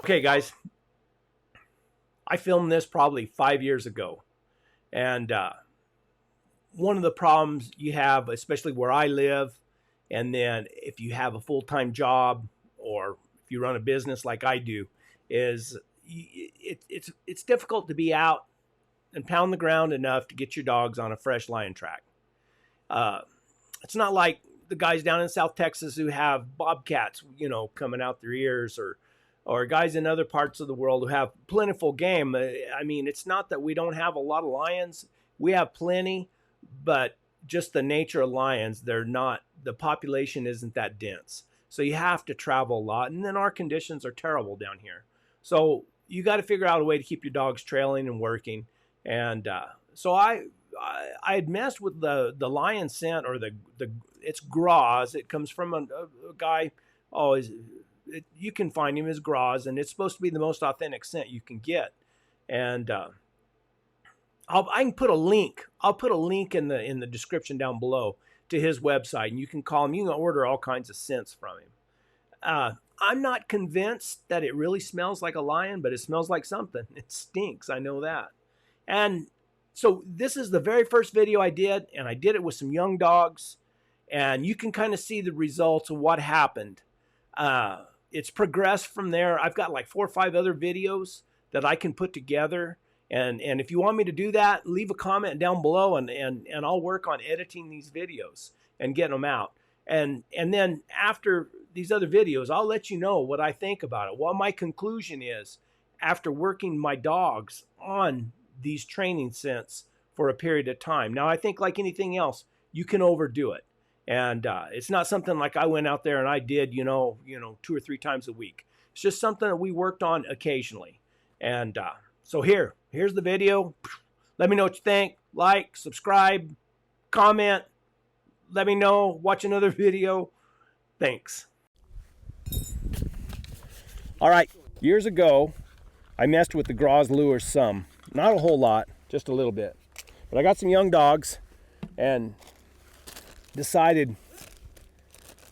Okay, guys, I filmed this probably 5 years ago. And one of the problems you have, especially where I live, and then if you have a full-time job or if you run a business like I do, is it's difficult to be out and pound the ground enough to get your dogs on a fresh lion track. It's not like the guys down in South Texas who have bobcats, coming out their ears, or guys in other parts of the world who have plentiful game. I mean, it's not that we don't have a lot of lions. We have plenty, but just the nature of lions, the population isn't that dense. So you have to travel a lot. And then our conditions are terrible down here. So you got to figure out a way to keep your dogs trailing and working. And so I had messed with the lion scent, or it's Graz. It comes from a guy. You can find him as Graz, and it's supposed to be the most authentic scent you can get. And I can put a link. I'll put a link in the description down below to his website, and you can call him. You can order all kinds of scents from him. I'm not convinced that it really smells like a lion, but it smells like something. It stinks. I know that. And so this is the very first video I did, and I did it with some young dogs, and you can kind of see the results of what happened. It's progressed from there. I've got like 4 or 5 other videos that I can put together. And if you want me to do that, leave a comment down below, and I'll work on editing these videos and getting them out. And then after these other videos, I'll let you know what I think about it. What my conclusion is after working my dogs on these training scents for a period of time. Now, I think like anything else, you can overdo it. And it's not something like I went out there and I did, 2 or 3 times a week. It's just something that we worked on occasionally. And so here's the video. Let me know what you think. Like, subscribe, comment. Let me know. Watch another video. Thanks. All right. Years ago, I messed with the Graz lures some. Not a whole lot, just a little bit. But I got some young dogs and decided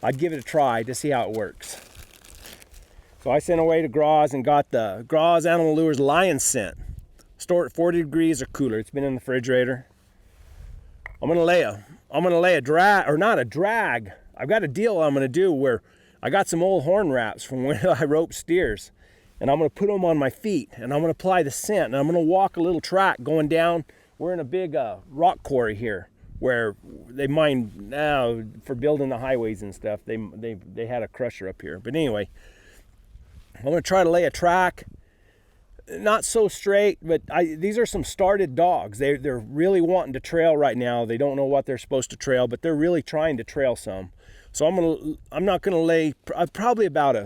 I'd give it a try to see how it works. So I sent away to Graz and got the Graz Animal Lures Lion Scent. Store at 40 degrees or cooler. It's been in the refrigerator. I'm gonna lay a drag, or not a drag. I've got a deal I'm gonna do where I got some old horn wraps from when I roped steers, and I'm gonna put them on my feet, and I'm gonna apply the scent, and I'm gonna walk a little track going down. We're in a big rock quarry here, where they mine now for building the highways and stuff. They had a crusher up here. But anyway, I'm going to try to lay a track. Not so straight, but these are some started dogs. They're really wanting to trail right now. They don't know what they're supposed to trail, but they're really trying to trail some. So I'm not going to lay probably about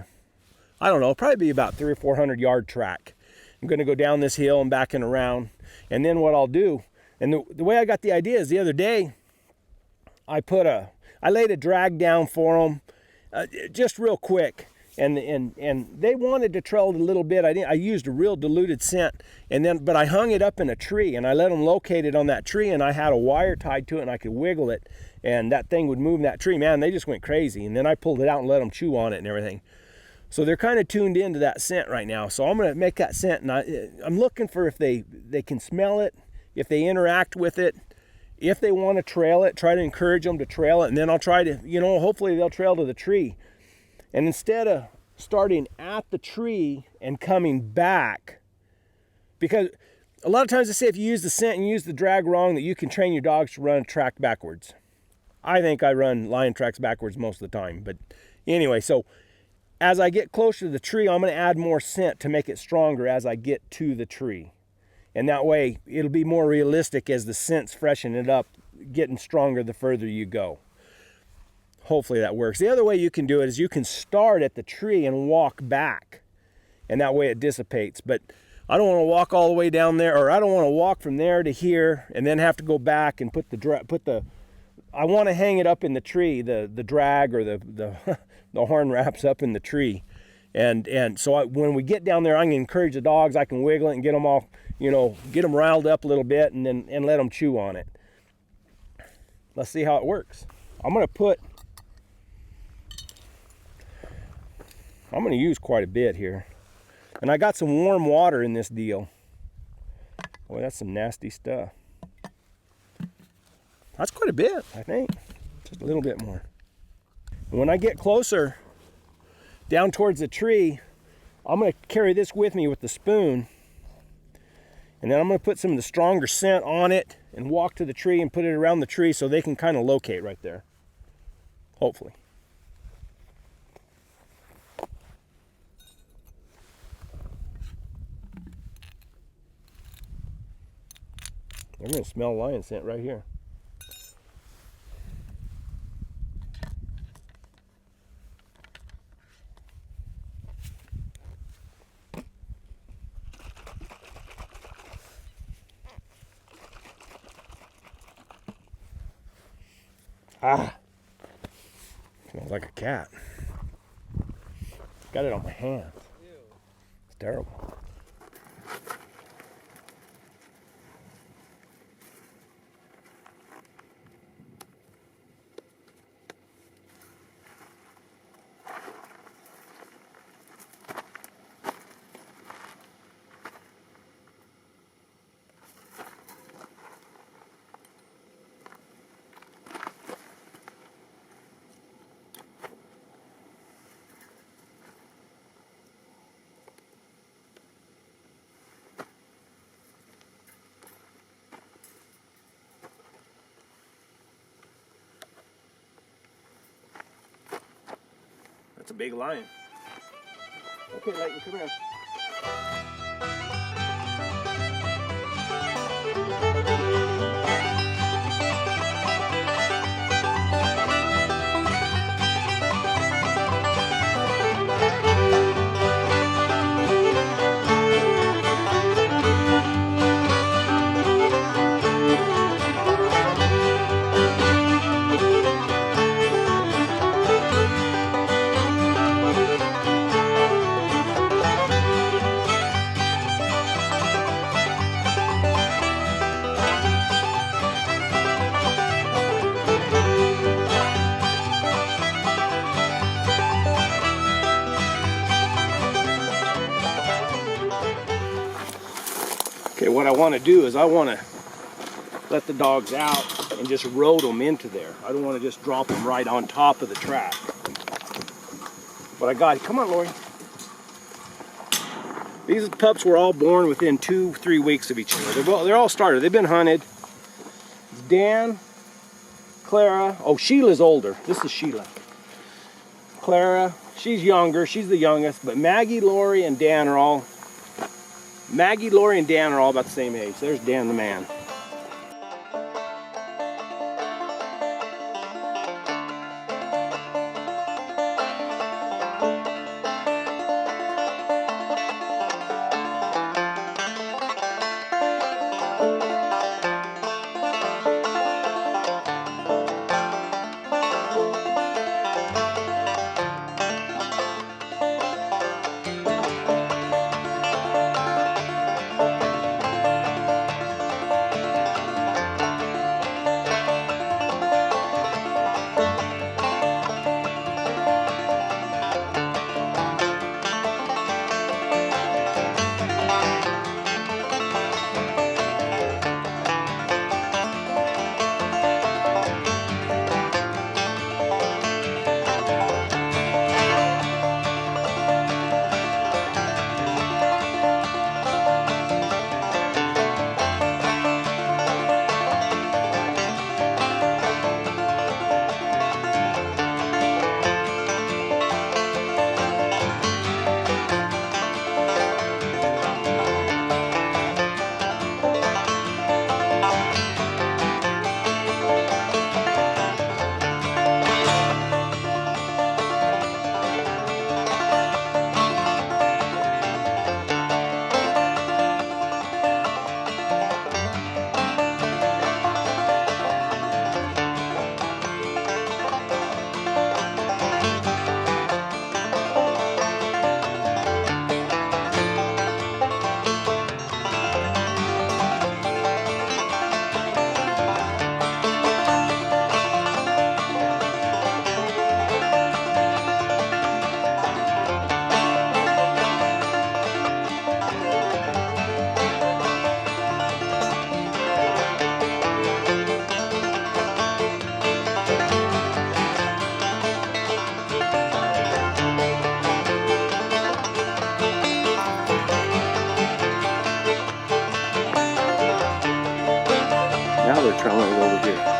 probably about 300 or 400 yard track. I'm going to go down this hill and back and around. And then what I'll do, and the way I got the idea is the other day, I laid a drag down for them, just real quick, and they wanted to trail a little bit. I used a real diluted scent, but I hung it up in a tree, and I let them locate it on that tree, and I had a wire tied to it, and I could wiggle it, and that thing would move in that tree. Man, they just went crazy, and then I pulled it out and let them chew on it and everything. So they're kind of tuned into that scent right now. So I'm going to make that scent, and I'm looking for if they can smell it, if they interact with it, if they want to trail it, try to encourage them to trail it, and then I'll try to, hopefully they'll trail to the tree. And instead of starting at the tree and coming back, because a lot of times they say if you use the scent and use the drag wrong, that you can train your dogs to run a track backwards. I think I run lion tracks backwards most of the time. But anyway, so as I get closer to the tree, I'm going to add more scent to make it stronger as I get to the tree. And that way, it'll be more realistic as the scents freshen it up, getting stronger the further you go. Hopefully that works. The other way you can do it is you can start at the tree and walk back. And that way it dissipates. But I don't want to walk all the way down there, or I don't want to walk from there to here and then have to go back and I want to hang it up in the tree, the drag or the horn wraps up in the tree. And so when we get down there, I can encourage the dogs. I can wiggle it and get them off, get them riled up a little bit, and let them chew on it. Let's see how it works. I'm going to use quite a bit here. And I got some warm water in this deal. Boy, that's some nasty stuff. That's quite a bit, I think. Just a little bit more. And when I get closer down towards the tree, I'm going to carry this with me with the spoon. And then I'm going to put some of the stronger scent on it and walk to the tree and put it around the tree so they can kind of locate right there. Hopefully. They're going to smell lion scent right here. Ah, smells like a cat. Got it on my hands. It's terrible. That's a big lion. Okay, Leighton, come here. Okay, what I want to do is I want to let the dogs out and just road them into there. I don't want to just drop them right on top of the track. But I got it. Come on, Lori. These pups were all born within 2-3 weeks of each other. They're all started. They've been hunted. It's Dan, Clara. Oh, Sheila's older. This is Sheila. Clara, she's younger. She's the youngest. But Maggie, Lori, and Dan are all... Maggie, Lori, and Dan are all about the same age. There's Dan the man. trailing it over here.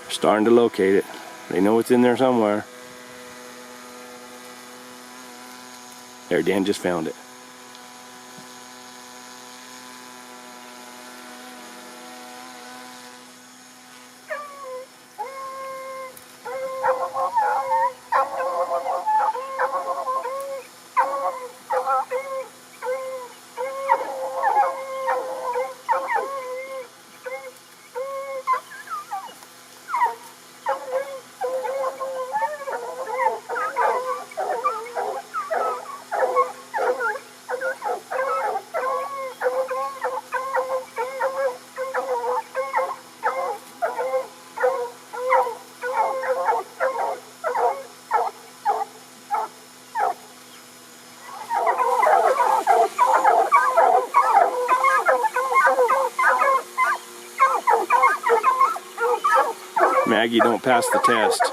Starting to locate it. They know it's in there somewhere. There, Dan just found it. Maggie don't pass the test.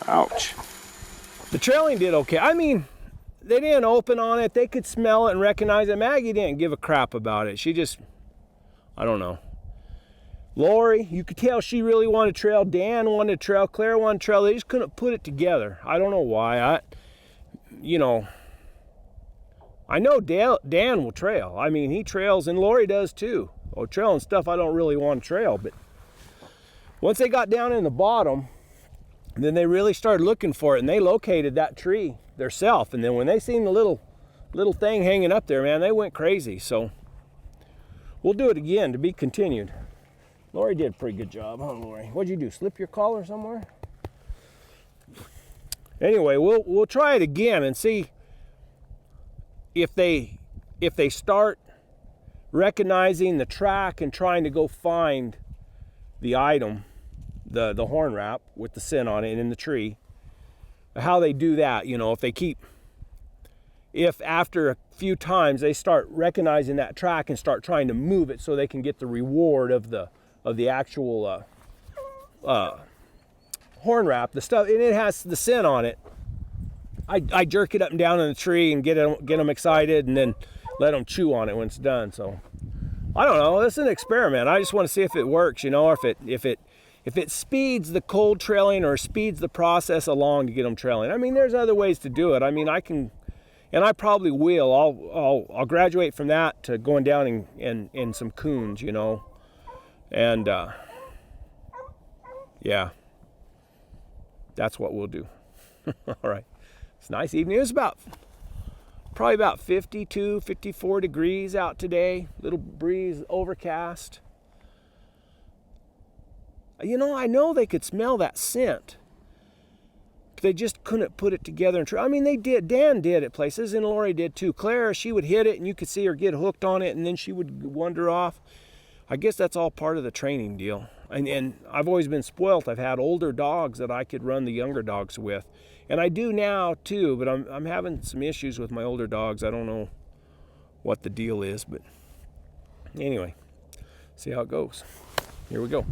Ouch. The trailing did okay. I mean, they didn't open on it. They could smell it and recognize it. Maggie didn't give a crap about it. She just, I don't know. Lori, you could tell she really wanted to trail. Dan wanted to trail. Claire wanted to trail. They just couldn't put it together. I don't know why. I know Dan will trail. I mean, he trails, and Lori does too. Oh, trailing stuff I don't really want to trail, but once they got down in the bottom, then they really started looking for it, and they located that tree themselves. And then when they seen the little thing hanging up there, man, they went crazy. So we'll do it again, to be continued. Lori did a pretty good job, huh, Lori? What'd you do? Slip your collar somewhere? Anyway, we'll try it again and see if they start recognizing the track and trying to go find the item, the horn wrap with the scent on it and in the tree, how they do that. If after a few times they start recognizing that track and start trying to move it so they can get the reward of the actual horn wrap, the stuff, and it has the scent on it. I jerk it up and down in the tree and get them excited, and then let them chew on it when it's done. So I don't know. It's an experiment. I just want to see if it works, or if it speeds the cold trailing or speeds the process along to get them trailing. I mean, there's other ways to do it. I mean, I can, and I probably will. I'll graduate from that to going down in some coons, and yeah, that's what we'll do. All right. It's a nice evening. It was probably about 52, 54 degrees out today. Little breeze, overcast. I know they could smell that scent. They just couldn't put it together. I mean, they did. Dan did at places, and Lori did too. Claire, she would hit it, and you could see her get hooked on it, and then she would wander off. I guess that's all part of the training deal. And I've always been spoiled. I've had older dogs that I could run the younger dogs with. And I do now too, but I'm having some issues with my older dogs. I don't know what the deal is, but anyway, see how it goes. Here we go.